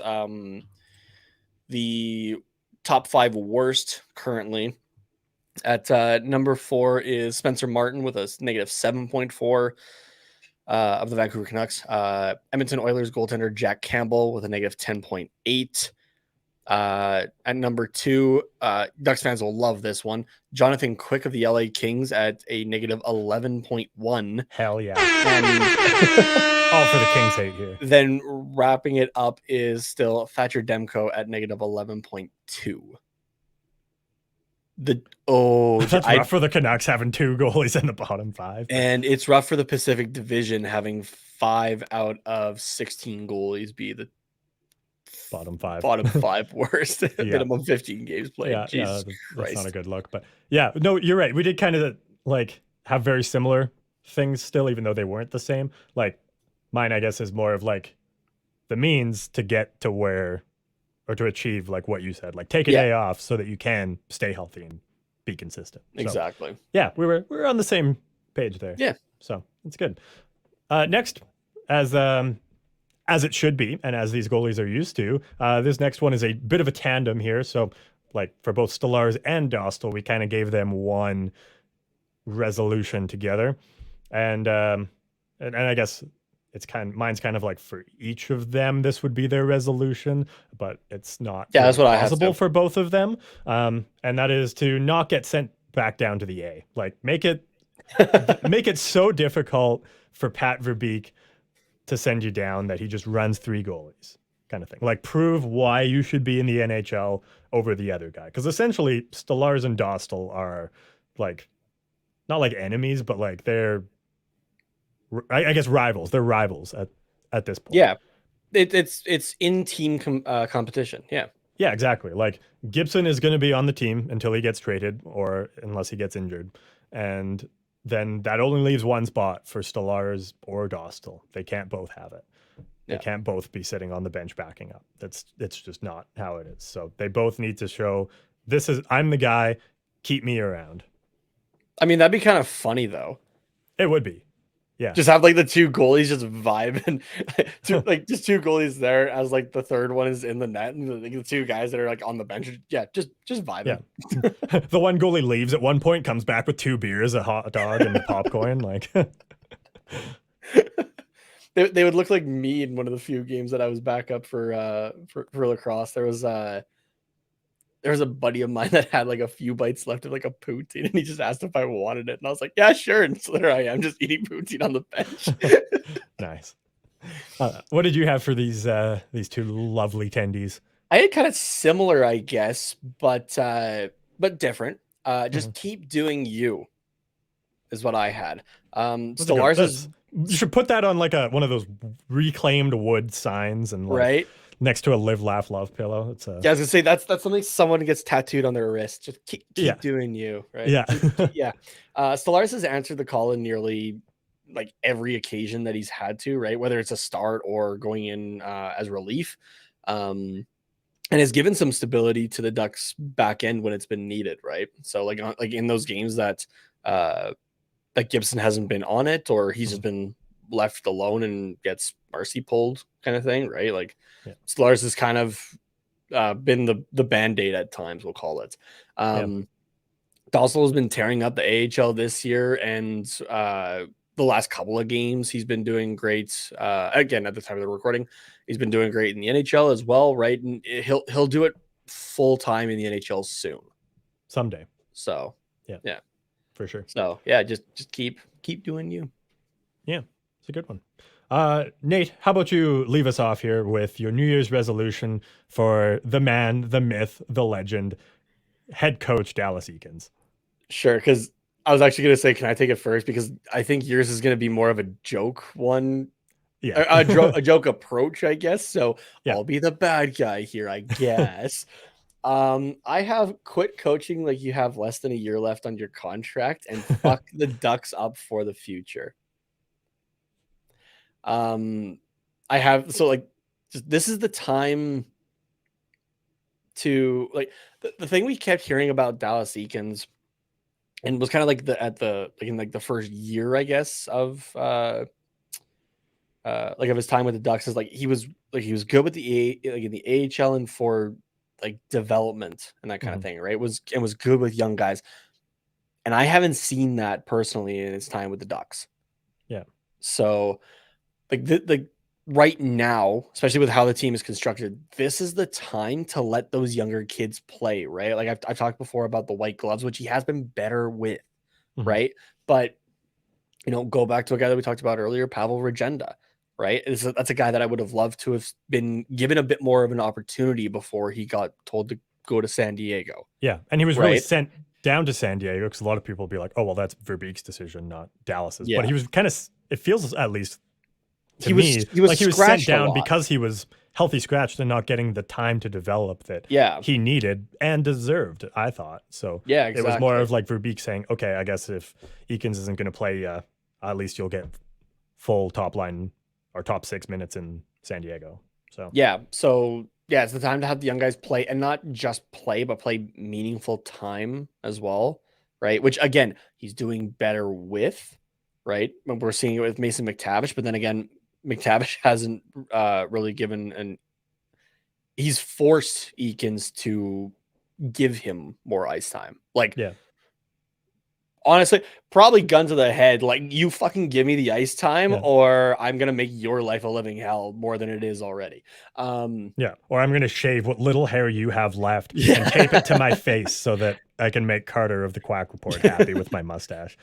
the top 5 worst currently at number 4 is Spencer Martin with a negative 7.4. Of the Vancouver Canucks. Edmonton Oilers goaltender Jack Campbell with a negative 10.8. At number 2, Ducks fans will love this one. Jonathan Quick of the LA Kings at a negative 11.1. Hell yeah. And all for the Kings hate here. Then wrapping it up is still Thatcher Demko at negative 11.2. That's rough for the Canucks having 2 goalies in the bottom 5. And it's rough for the Pacific Division having 5 out of 16 goalies be the bottom 5 worst. Minimum 15 games played. Jesus that's Christ. not a good look. But yeah, no, you're right. We did kind of like have very similar things still, even though they weren't the same. Like mine, I guess, is more of like the means to get to where, or to achieve like what you said, like take a day off so that you can stay healthy and be consistent. Exactly. So, yeah, we were on the same page there. Yeah. So it's good. Next, as it should be, and as these goalies are used to, this next one is a bit of a tandem here. So, like for both Stolarz and Dostal, we kind of gave them one resolution together, and I guess mine's kind of like for each of them, this would be their resolution, but it's not that's what possible for both of them. And that is to not get sent back down to the A. Like make it so difficult for Pat Verbeek to send you down that he just runs 3 goalies, kind of thing. Like prove why you should be in the NHL over the other guy. Because essentially Stolarz and Dostal are like, not like enemies, but like they're, I guess, rivals. They're rivals at this point. Yeah, it's in team competition. Yeah. Yeah, exactly. Like Gibson is going to be on the team until he gets traded or unless he gets injured, and then that only leaves one spot for Stolarz or Dostal. They can't both have it. They can't both be sitting on the bench backing up. It's just not how it is. So they both need to show I'm the guy. Keep me around. I mean, that'd be kind of funny though. It would be. Yeah. Just have like the 2 goalies just vibe and just 2 goalies there as like the third one is in the net and the 2 guys that are like on the bench. Yeah, just vibe. Yeah. The one goalie leaves at one point, comes back with 2 beers, a hot dog, and a popcorn. Like they would look like me in one of the few games that I was back up for lacrosse. There was a buddy of mine that had like a few bites left of like a poutine, and he just asked if I wanted it, and I was like, "Yeah, sure." And so there I am, just eating poutine on the bench. Nice. What did you have for these 2 lovely tendies? I had kind of similar, I guess, but different. Just keep doing you, is what I had. Stolarz is. You should put that on like one of those reclaimed wood signs and like, right next to a live, laugh, love pillow. It's I was gonna say that's something someone gets tattooed on their wrist. Just keep doing you, right? Yeah. Yeah. Stolarz has answered the call in nearly like every occasion that he's had to, right? Whether it's a start or going in as relief. And has given some stability to the Ducks back end when it's been needed, right? So like in those games that Gibson hasn't been on it, or he's just been left alone and gets mercy pulled kind of thing, right? Like Stolarz has kind of been the band-aid at times, we'll call it. Dostal has been tearing up the AHL this year, and the last couple of games he's been doing great. Again, at the time of the recording, he's been doing great in the NHL as well, right? And he'll do it full time in the NHL soon, someday. So yeah, for sure. So yeah, just keep doing you. Yeah, it's a good one. Nate, how about you leave us off here with your New Year's resolution for the man, the myth, the legend, head coach Dallas Eakins? Sure, because I was actually going to say, can I take it first? Because I think yours is going to be more of a joke one. Yeah. A joke approach, I guess. So I'll be the bad guy here, I guess. I have quit coaching like you have less than a year left on your contract and fuck the Ducks up for the future. I have, so like, just, this is the time to like, the thing we kept hearing about Dallas Eakins and was kind of like in the first year, I guess, of of his time with the Ducks is like he was good with in the AHL and for like development and that kind of thing, right? Was good with young guys. And I haven't seen that personally in his time with the Ducks. Yeah. So like right now, especially with how the team is constructed, this is the time to let those younger kids play, right? Like I've talked before about the white gloves, which he has been better with, right? But go back to a guy that we talked about earlier, Pavel Regenda, right? That's a guy that I would have loved to have been given a bit more of an opportunity before he got told to go to San Diego. Yeah, and he was really Right? sent down to San Diego because a lot of people will be like, "Oh, well, that's Verbeek's decision, not Dallas's." Yeah. But he was kind of. It feels at least to He me was like he was sent scratched a down lot. because he was healthy scratched and not getting the time to develop that Yeah. he needed and deserved. I thought so. Yeah, It was more exactly. of like Verbeek saying, "Okay, I guess if Eakins isn't going to play, at least you'll get full top line or top 6 minutes in San Diego." So Yeah. So yeah, it's the time to have the young guys play, and not just play, but play meaningful time as well. Right. Which again, he's doing better with, right? When we're seeing it with Mason McTavish, but then again, McTavish hasn't really given he's forced Eakins to give him more ice time. Like, yeah, honestly, probably gun to the head. Like, you fucking give me the ice time, Yeah. or I'm gonna make your life a living hell more than it is already. yeah. Or I'm going to shave what little hair you have left Yeah. and tape it to my face so that I can make Carter of the Quack Report happy with my mustache.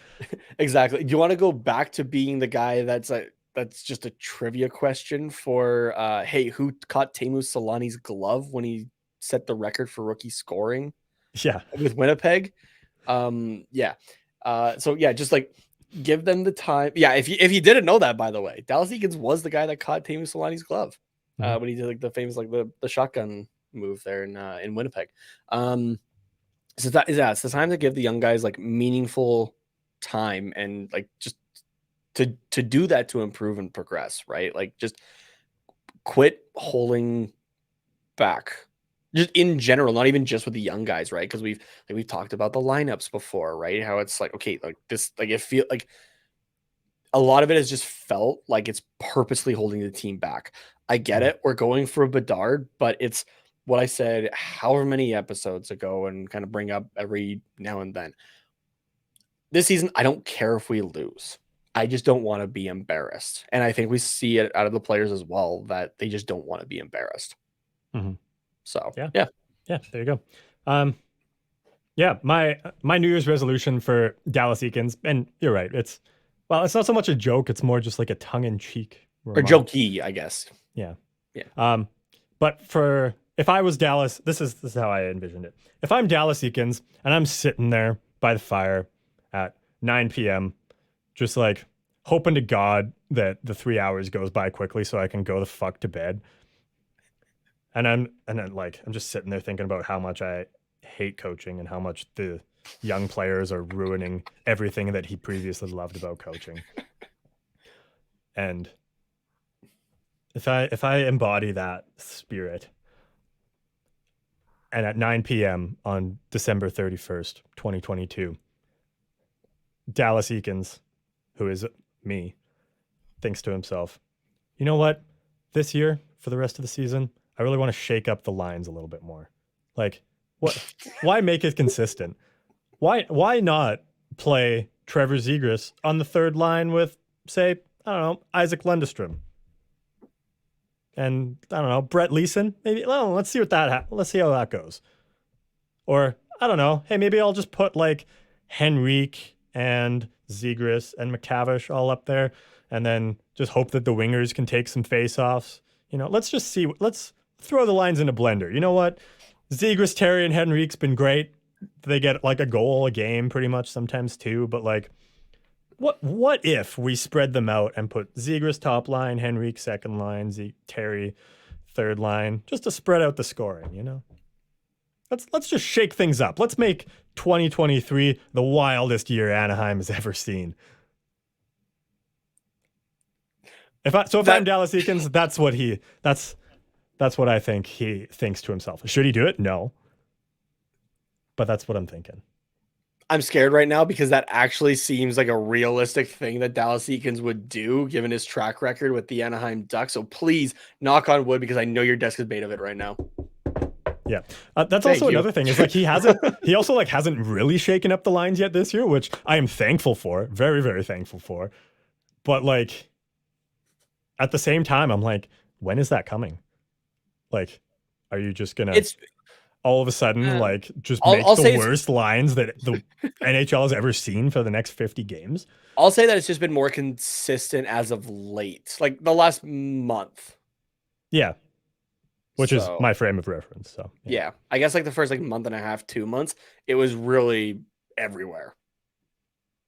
Exactly. Do you want to go back to being the guy that's just a trivia question for hey, who caught Teemu Solani's glove when he set the record for rookie scoring Yeah. with Winnipeg? Yeah. So yeah, just like give them the time. Yeah, if you didn't know that, by the way, Dallas Eakins was the guy that caught Teemu Solani's glove Mhm. when he did like the famous like the shotgun move there in Winnipeg. So it's the time to give the young guys like meaningful time and like just to do that, to improve and progress, right? Like just quit holding back. Just in general, not even just with the young guys, right? Because we've talked about the lineups before, right? How it's like, okay, like this, like it feel like a lot of it has just felt like it's purposely holding the team back. I get it. We're going for a Bedard, but it's what I said however many episodes ago and kind of bring up every now and then. This season, I don't care if we lose. I just don't want to be embarrassed. And I think we see it out of the players as well that they just don't want to be embarrassed. Mhm. So, Yeah. yeah. Yeah, there you go. Yeah, my New Year's resolution for Dallas Eakins, and you're right, it's not so much a joke, it's more just like a tongue-in-cheek Or remark. jokey, I guess. Yeah. Yeah. But if I was Dallas, this is how I envisioned it. If I'm Dallas Eakins and I'm sitting there by the fire at 9 p.m., just like hoping to God that the 3 hours goes by quickly so I can go the fuck to bed. And I'm just sitting there thinking about how much I hate coaching and how much the young players are ruining everything that he previously loved about coaching. And if I embody that spirit, and at 9 p.m. on December 31st, 2022, Dallas Eakins, who is me, thinks to himself, you know what? This year, for the rest of the season, I really want to shake up the lines a little bit more. Like, why make it consistent? Why not play Trevor Zegras on the third line with, say, I don't know, Isaac Lundestrom? And I don't know, Brett Leeson? Maybe, well, let's see let's see how that goes. Or I don't know, hey, maybe I'll just put like Henrique and Zegras and McTavish all up there, and then just hope that the wingers can take some face-offs. Let's just see. Let's throw the lines in a blender. You know what? Zegras, Terry, and Henrique's been great. They get like a goal a game pretty much, sometimes two, but like what if we spread them out and put Zegras top line, Henrique second line, Terry third line, just to spread out the scoring, Let's just shake things up. Let's make 2023 the wildest year Anaheim has ever seen. If I'm Dallas Eakins, that's what I think he thinks to himself. Should he do it? No. But that's what I'm thinking. I'm scared right now because that actually seems like a realistic thing that Dallas Eakins would do given his track record with the Anaheim Ducks. So please knock on wood because I know your desk is made of it right now. Yeah. That's also another thing is like he also hasn't really shaken up the lines yet this year, which I am thankful for. Very, very thankful for. But like at the same time, I'm like, when is that coming? Like, are you just gonna all of a sudden like just make the worst lines that the NHL has ever seen for the next 50 games? I'll say that it's just been more consistent as of late, like the last month. Yeah. which is my frame of reference. So yeah, I guess like the first like month and a half, 2 months, it was really everywhere.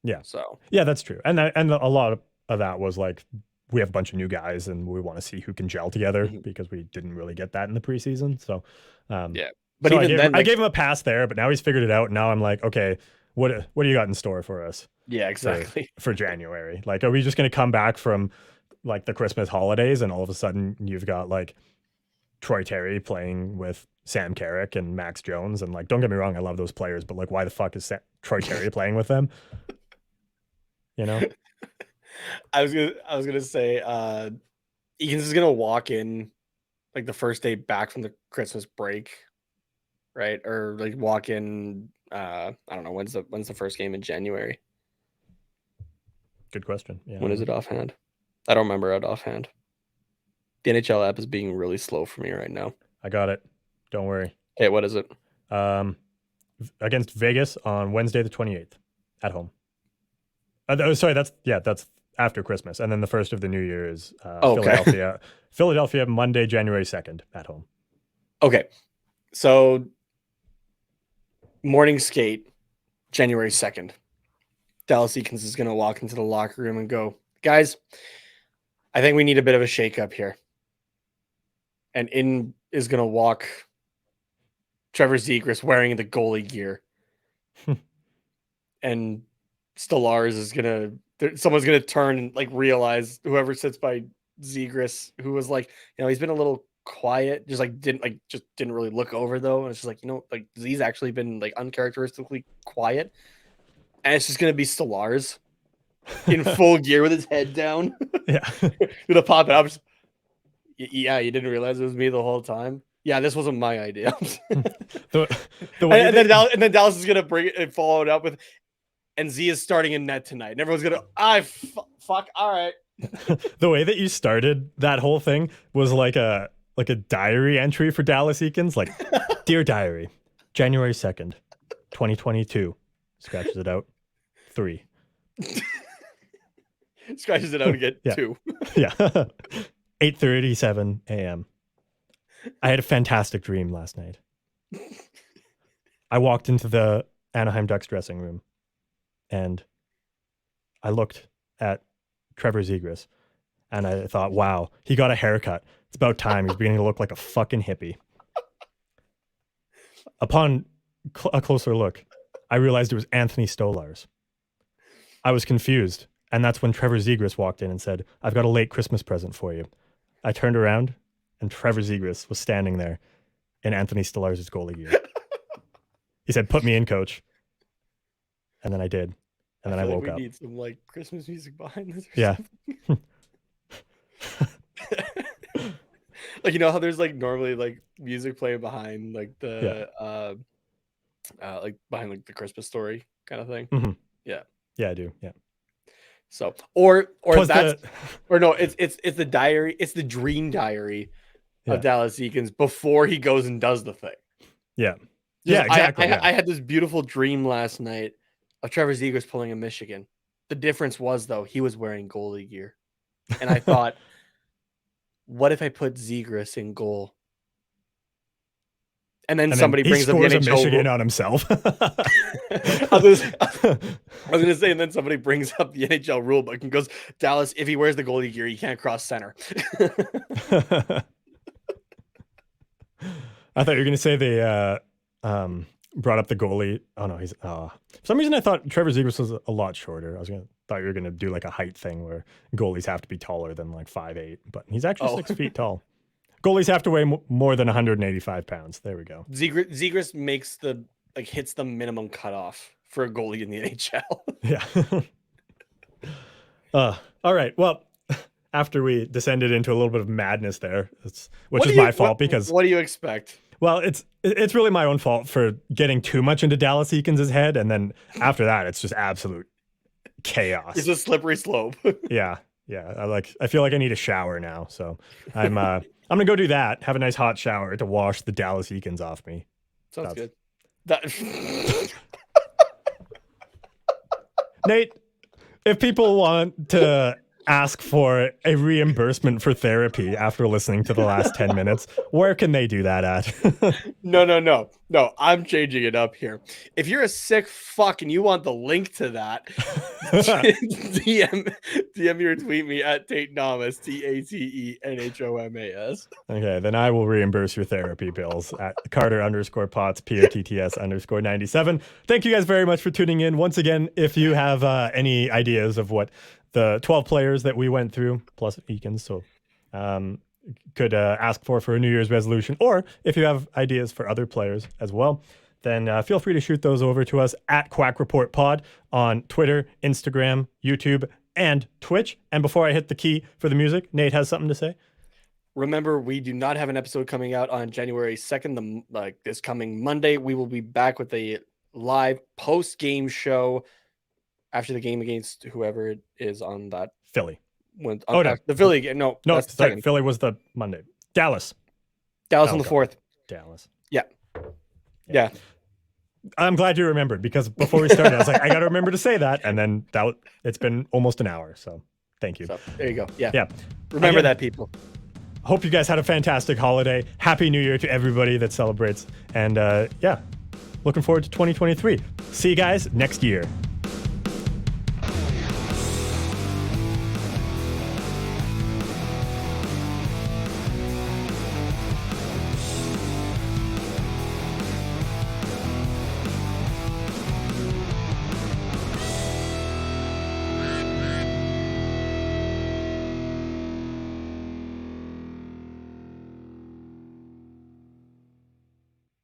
Yeah. So yeah, that's true. And a lot of that was like, we have a bunch of new guys and we want to see who can gel together because we didn't really get that in the preseason. So yeah, but so even I gave him a pass there, but now he's figured it out. And now I'm like, okay, what do you got in store for us? Yeah, exactly. For January. Like, are we just going to come back from like the Christmas holidays and all of a sudden you've got like Troy Terry playing with Sam Carrick and Max Jones? And like, don't get me wrong, I love those players, but like, why the fuck is Troy Terry playing with them? You know? I was gonna say Eakins is gonna walk in like the first day back from the Christmas break, right? Or like walk in I don't know, when's the first game in January? Good question. Yeah. When is it offhand? I don't remember it offhand. The NHL app is being really slow for me right now. I got it. Don't worry. Okay, what is it? Against Vegas on Wednesday the 28th at home. Sorry, that's after Christmas, and then the first of the new year is Philadelphia. Philadelphia, Monday, January 2nd at home. Okay, so morning skate, January 2nd. Dallas Eakins is going to walk into the locker room and go, guys, I think we need a bit of a shakeup here. And in is going to walk Trevor Zegras wearing the goalie gear. And Stolarz is someone's going to turn and like realize whoever sits by Zegras, who was like, he's been a little quiet, just didn't really look over though. And it's just like, like Z's actually been like uncharacteristically quiet. And it's just going to be Stolarz in full gear with his head down. Yeah. Gonna pop it up. Yeah, you didn't realize it was me the whole time. Yeah, this wasn't my idea. And then Dallas is gonna bring it and follow it up with, and Z is starting in net tonight, and everyone's gonna, fuck, all right. The way that you started that whole thing was like a diary entry for Dallas Eakins, like, dear diary, January 2nd, 2022. Scratches it out. 3. Scratches it out again. 2. Yeah. 8:37 a.m. I had a fantastic dream last night. I walked into the Anaheim Ducks dressing room and I looked at Trevor Zegras and I thought, wow, he got a haircut. It's about time. He's beginning to look like a fucking hippie. Upon a closer look, I realized it was Anthony Stolarz. I was confused. And that's when Trevor Zegras walked in and said, I've got a late Christmas present for you. I turned around and Trevor Zegras was standing there in Anthony Stolarz' goalie gear. He said, put me in, coach. And then I did. And then I woke up. We need some like Christmas music behind this. Yeah. Like, how there's like normally like music playing behind like the like behind like the Christmas story kind of thing. Mm-hmm. Yeah. Yeah, I do. Yeah. So or that's or no, it's the diary, it's the dream diary of Dallas Eakins before he goes and does the thing. Yeah. Yeah, exactly. I had this beautiful dream last night of Trevor Zegras pulling a Michigan. The difference was though, he was wearing goalie gear. And I thought, what if I put Zegras in goal? And then somebody brings up the NHL Michigan on himself. I was gonna say, and then somebody brings up the NHL rule book and goes, Dallas, if he wears the goalie gear, he can't cross center. I thought you were gonna say they brought up the goalie. Oh no, he's for some reason I thought Trevor Zegras was a lot shorter. Thought you were gonna do like a height thing where goalies have to be taller than like 5'8", but he's actually 6 feet tall. Goalies have to weigh more than 185 pounds. There we go. Zegras makes hits the minimum cutoff for a goalie in the NHL. Yeah. All right. Well, after we descended into a little bit of madness there, which is my fault because what do you expect? Well, it's really my own fault for getting too much into Dallas Eakins' head, and then after that, it's just absolute chaos. It's a slippery slope. Yeah. I feel like I need a shower now, so I'm gonna go do that. Have a nice hot shower to wash the Dallas Eakins off me. Sounds good. Nate, if people want to ask for a reimbursement for therapy after listening to the last 10 minutes, where can they do that at? No, I'm changing it up here. If you're a sick fuck and you want the link to that, DM me or tweet me at Tate Namas, TATENHOMAS. Okay, then I will reimburse your therapy bills at Carter_Potts, POTTS_97. Thank you guys very much for tuning in. Once again, if you have any ideas of what the 12 players that we went through, plus Eakins, so could ask for a New Year's resolution, or if you have ideas for other players as well, then feel free to shoot those over to us at Quack Report Pod on Twitter, Instagram, YouTube, and Twitch. And before I hit the key for the music, Nate has something to say. Remember, we do not have an episode coming out on January 2nd, this coming Monday. We will be back with a live post-game show after the game against whoever it is on that. Philly. No, the Philly game. No, that's the second. Philly was the Monday. Dallas on the 4th. Dallas. Yeah. I'm glad you remembered, because before we started, I was like, I got to remember to say that. And then it's been almost an hour. So thank you. So there you go. Yeah. Again, Remember that, people. Hope you guys had a fantastic holiday. Happy New Year to everybody that celebrates. And looking forward to 2023. See you guys next year.